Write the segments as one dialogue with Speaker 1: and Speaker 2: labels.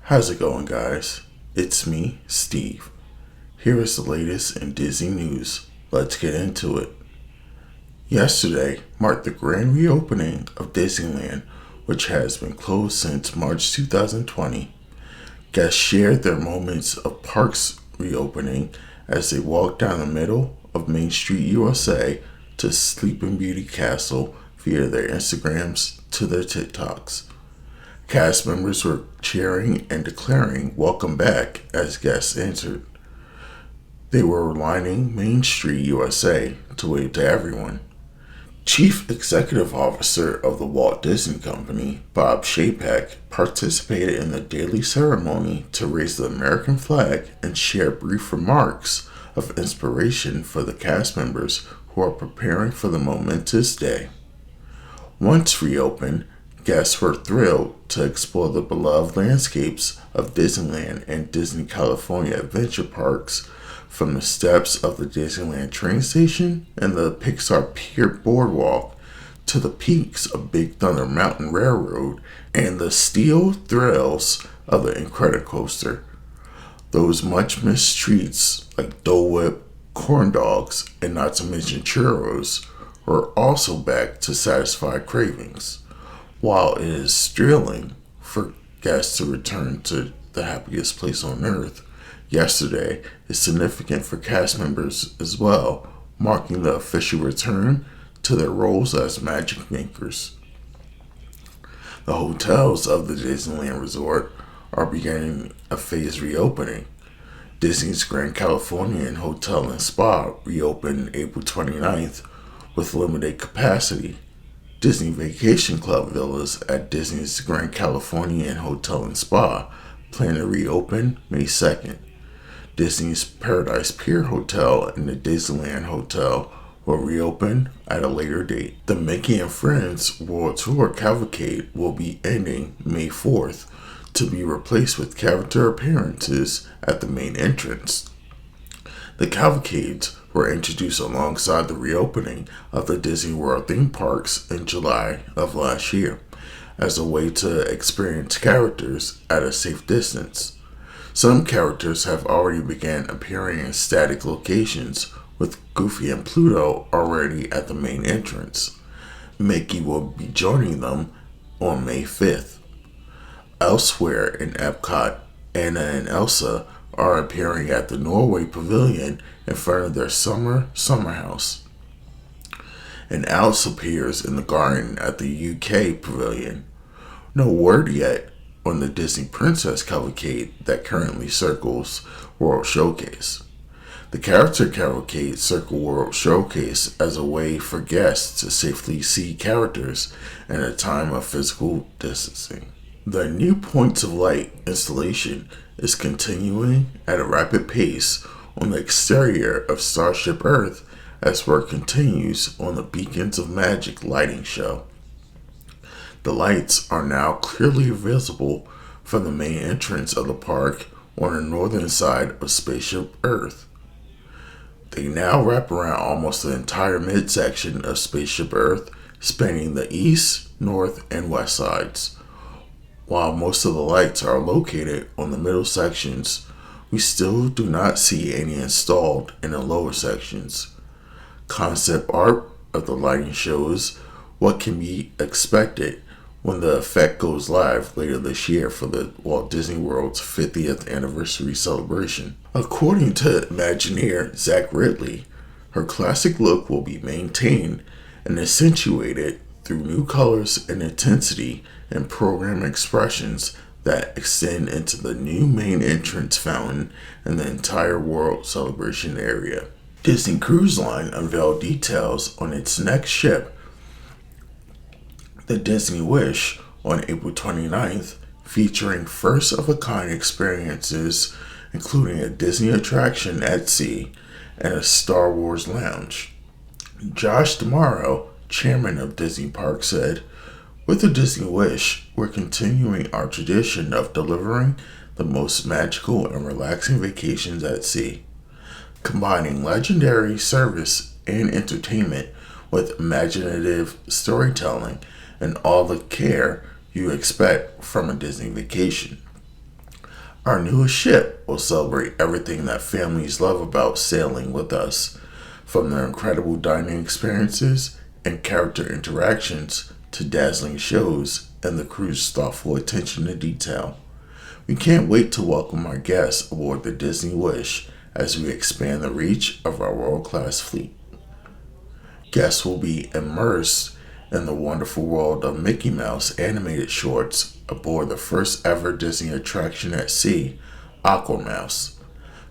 Speaker 1: How's it going, guys? It's me, Steve. Here is the latest in Disney news. Let's get into it. Yesterday marked the grand reopening of Disneyland, which has been closed since March 2020. Guests shared their moments of parks reopening as they walked down the middle of Main Street, USA to Sleeping Beauty Castle via their Instagrams to their TikToks. Cast members were cheering and declaring welcome back as guests entered. They were lining Main Street, USA to wave to everyone. Chief Executive Officer of the Walt Disney Company, Bob Chapek, participated in the daily ceremony to raise the American flag and share brief remarks of inspiration for the cast members who are preparing for the momentous day. Once reopened, guests were thrilled to explore the beloved landscapes of Disneyland and Disney California adventure parks, from the steps of the Disneyland train station and the Pixar Pier Boardwalk to the peaks of Big Thunder Mountain Railroad and the steel thrills of the Incredicoaster. Those much missed treats like Dole Whip, corn dogs, and not to mention churros were also back to satisfy cravings. While it is thrilling for guests to return to the happiest place on earth, yesterday is significant for cast members as well, marking the official return to their roles as magic makers. The hotels of the Disneyland Resort are beginning a phased reopening. Disney's Grand Californian Hotel and Spa reopened April 29th with limited capacity. Disney Vacation Club villas at Disney's Grand Californian Hotel and Spa plan to reopen May 2nd. Disney's Paradise Pier Hotel and the Disneyland Hotel will reopen at a later date. The Mickey and Friends World Tour Cavalcade will be ending May 4th to be replaced with character appearances at the main entrance. The cavalcades were introduced alongside the reopening of the Disney World theme parks in July of last year as a way to experience characters at a safe distance. Some characters have already begun appearing in static locations, with Goofy and Pluto already at the main entrance. Mickey will be joining them on May 5th. Elsewhere in Epcot, Anna and Elsa are appearing at the Norway Pavilion in front of their summer house. And Alice appears in the garden at the UK Pavilion. No word yet on the Disney Princess Cavalcade that currently circles World Showcase. The Character Cavalcade circle World Showcase as a way for guests to safely see characters in a time of physical distancing. The new Points of Light installation is continuing at a rapid pace on the exterior of Starship Earth as work continues on the Beacons of Magic lighting show. The lights are now clearly visible from the main entrance of the park on the northern side of Spaceship Earth. They now wrap around almost the entire midsection of Spaceship Earth, spanning the east, north, and west sides. While most of the lights are located on the middle sections, we still do not see any installed in the lower sections. Concept art of the lighting shows what can be expected when the effect goes live later this year for the Walt Disney World's 50th anniversary celebration. According to Imagineer Zach Ridley, her classic look will be maintained and accentuated through new colors and intensity and program expressions that extend into the new main entrance fountain and the entire World Celebration area. Disney Cruise Line unveiled details on its next ship, the Disney Wish, on April 29th, featuring first-of-a-kind experiences including a Disney attraction at sea and a Star Wars lounge. Josh D'Amaro, chairman of Disney Parks, said, "With the Disney Wish, we're continuing our tradition of delivering the most magical and relaxing vacations at sea, combining legendary service and entertainment with imaginative storytelling and all the care you expect from a Disney vacation. Our newest ship will celebrate everything that families love about sailing with us, from their incredible dining experiences and character interactions to dazzling shows and the crew's thoughtful attention to detail. We can't wait to welcome our guests aboard the Disney Wish as we expand the reach of our world-class fleet. Guests will be immersed in the wonderful world of Mickey Mouse animated shorts aboard the first ever Disney attraction at sea, Aquamouse,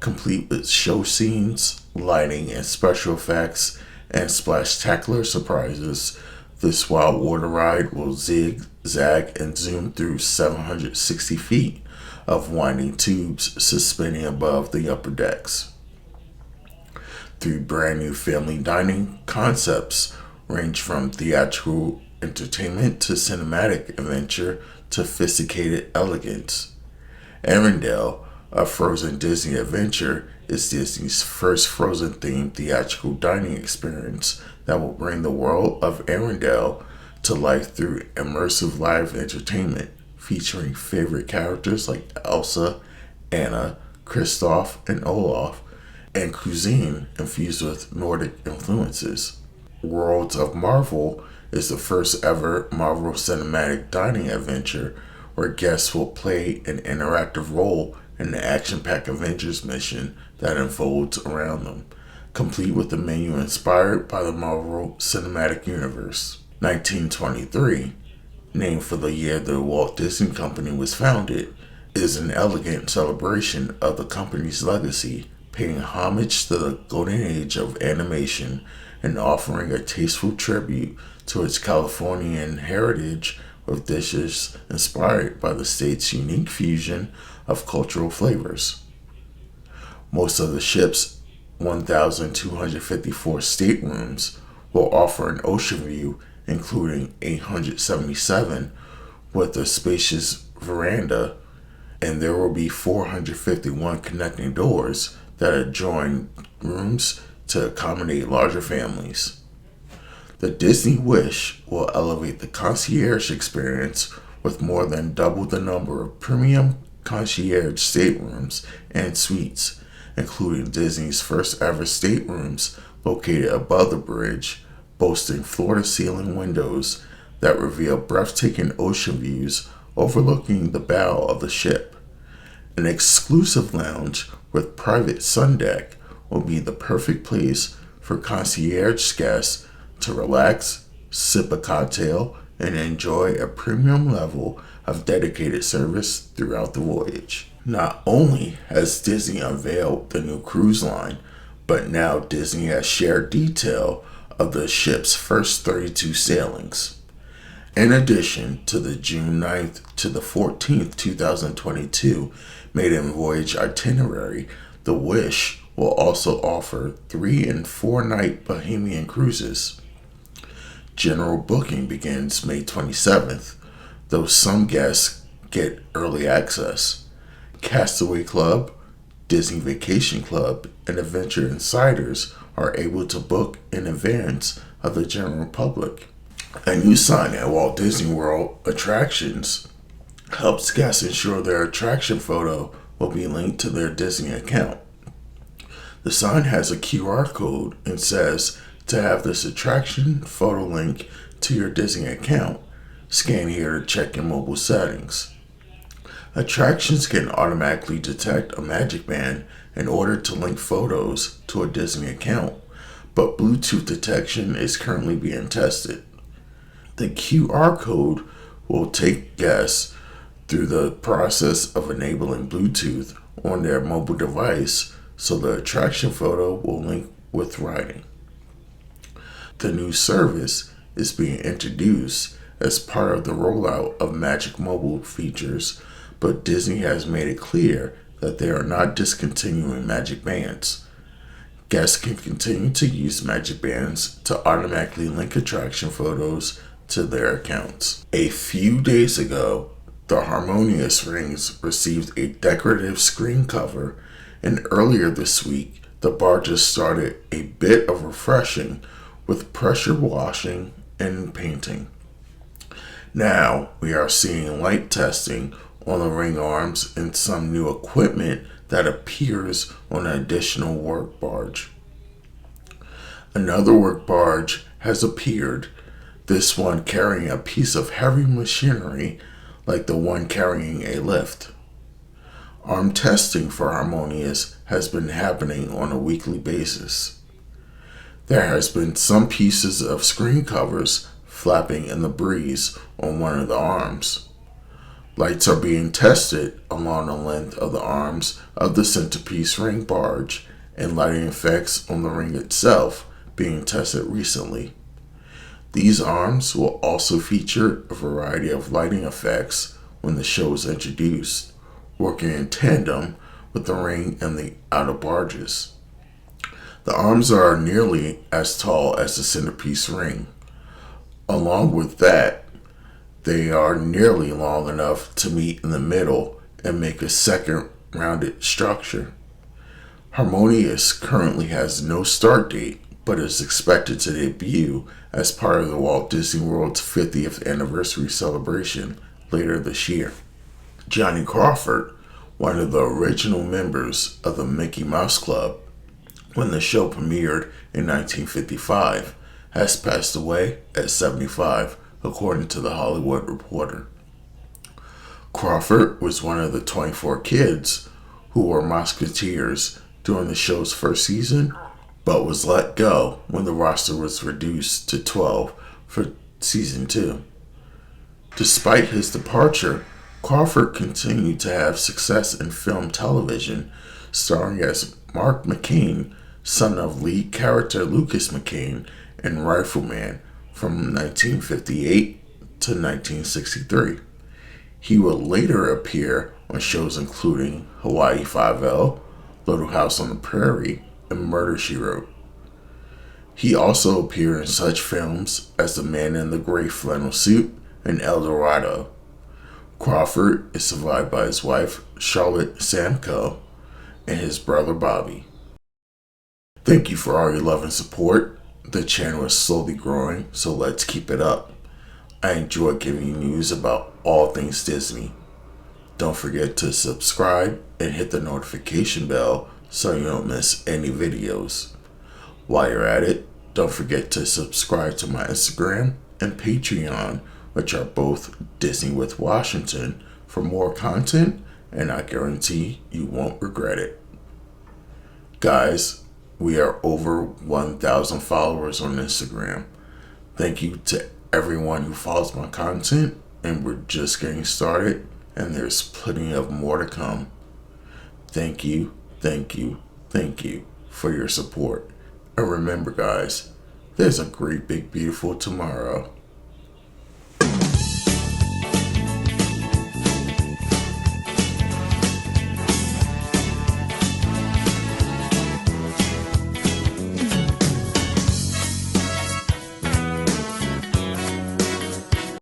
Speaker 1: complete with show scenes, lighting and special effects, and splashtacular surprises. This wild water ride will zig, zag, and zoom through 760 feet of winding tubes suspending above the upper decks. 3 brand new family dining concepts range from theatrical entertainment to cinematic adventure to sophisticated elegance. Arendelle, a Frozen Disney adventure, is Disney's first Frozen-themed theatrical dining experience that will bring the world of Arendelle to life through immersive live entertainment featuring favorite characters like Elsa, Anna, Kristoff, and Olaf, and cuisine infused with Nordic influences. Worlds of Marvel is the first ever Marvel Cinematic Dining adventure where guests will play an interactive role in the action-packed Avengers mission that unfolds around them, complete with a menu inspired by the Marvel Cinematic Universe. 1923, named for the year the Walt Disney Company was founded, is an elegant celebration of the company's legacy, paying homage to the golden age of animation and offering a tasteful tribute to its Californian heritage with dishes inspired by the state's unique fusion of cultural flavors. Most of the ship's 1,254 staterooms will offer an ocean view, including 877 with a spacious veranda, and there will be 451 connecting doors that adjoin rooms to accommodate larger families. The Disney Wish will elevate the concierge experience with more than double the number of premium concierge staterooms and suites, including Disney's first ever staterooms located above the bridge, boasting floor-to-ceiling windows that reveal breathtaking ocean views overlooking the bow of the ship. An exclusive lounge with private sun deck will be the perfect place for concierge guests to relax, sip a cocktail, and enjoy a premium level of dedicated service throughout the voyage. Not only has Disney unveiled the new cruise line, but now Disney has shared detail of the ship's first 32 sailings. In addition to the June 9th to the 14th, 2022 maiden voyage itinerary, the Wish will also offer 3 and 4 night Bohemian cruises. General booking begins May 27th, though some guests get early access. Castaway Club, Disney Vacation Club, and Adventure Insiders are able to book in advance of the general public. A new sign at Walt Disney World Attractions helps guests ensure their attraction photo will be linked to their Disney account. The sign has a QR code and says, to have this attraction photo link to your Disney account, scan here to check your mobile settings. Attractions can automatically detect a magic band in order to link photos to a Disney account, but Bluetooth detection is currently being tested. The QR code will take guests through the process of enabling Bluetooth on their mobile device so the attraction photo will link with riding. The new service is being introduced as part of the rollout of Magic Mobile features, but Disney has made it clear that they are not discontinuing Magic Bands. Guests can continue to use Magic Bands to automatically link attraction photos to their accounts. A few days ago, the Harmonious Rings received a decorative screen cover, and earlier this week, the barges started a bit of refreshing with pressure washing and painting. Now we are seeing light testing on the ring arms and some new equipment that appears on an additional work barge. Another work barge has appeared, this one carrying a piece of heavy machinery like the one carrying a lift. Arm testing for Harmonious has been happening on a weekly basis. There has been some pieces of screen covers flapping in the breeze on one of the arms. Lights are being tested along the length of the arms of the centerpiece ring barge, and lighting effects on the ring itself being tested recently. These arms will also feature a variety of lighting effects when the show is introduced, working in tandem with the ring and the outer barges. The arms are nearly as tall as the centerpiece ring. Along with that, they are nearly long enough to meet in the middle and make a second rounded structure. Harmonious currently has no start date, but is expected to debut as part of the Walt Disney World's 50th anniversary celebration later this year. Johnny Crawford, one of the original members of the Mickey Mouse Club when the show premiered in 1955, has passed away at 75, according to The Hollywood Reporter. Crawford was one of the 24 kids who were Musketeers during the show's first season, but was let go when the roster was reduced to 12 for season 2. Despite his departure, Crawford continued to have success in film television, starring as Mark McCain, son of lead character Lucas McCain, in Rifleman from 1958 to 1963. He would later appear on shows including Hawaii Five-O, Little House on the Prairie, and Murder, She Wrote. He also appeared in such films as The Man in the Gray Flannel Suit and El Dorado. Crawford is survived by his wife, Charlotte Samko, and his brother, Bobby. Thank you for all your love and support. The channel is slowly growing, so let's keep it up. I enjoy giving you news about all things Disney. Don't forget to subscribe and hit the notification bell so you don't miss any videos. While you're at it, don't forget to subscribe to my Instagram and Patreon, which are both Disney with Washington, for more content, and I guarantee you won't regret it. Guys, we are over 1,000 followers on Instagram. Thank you to everyone who follows my content, and we're just getting started, and there's plenty of more to come. Thank you, thank you, thank you for your support. And remember, guys, there's a great big beautiful tomorrow.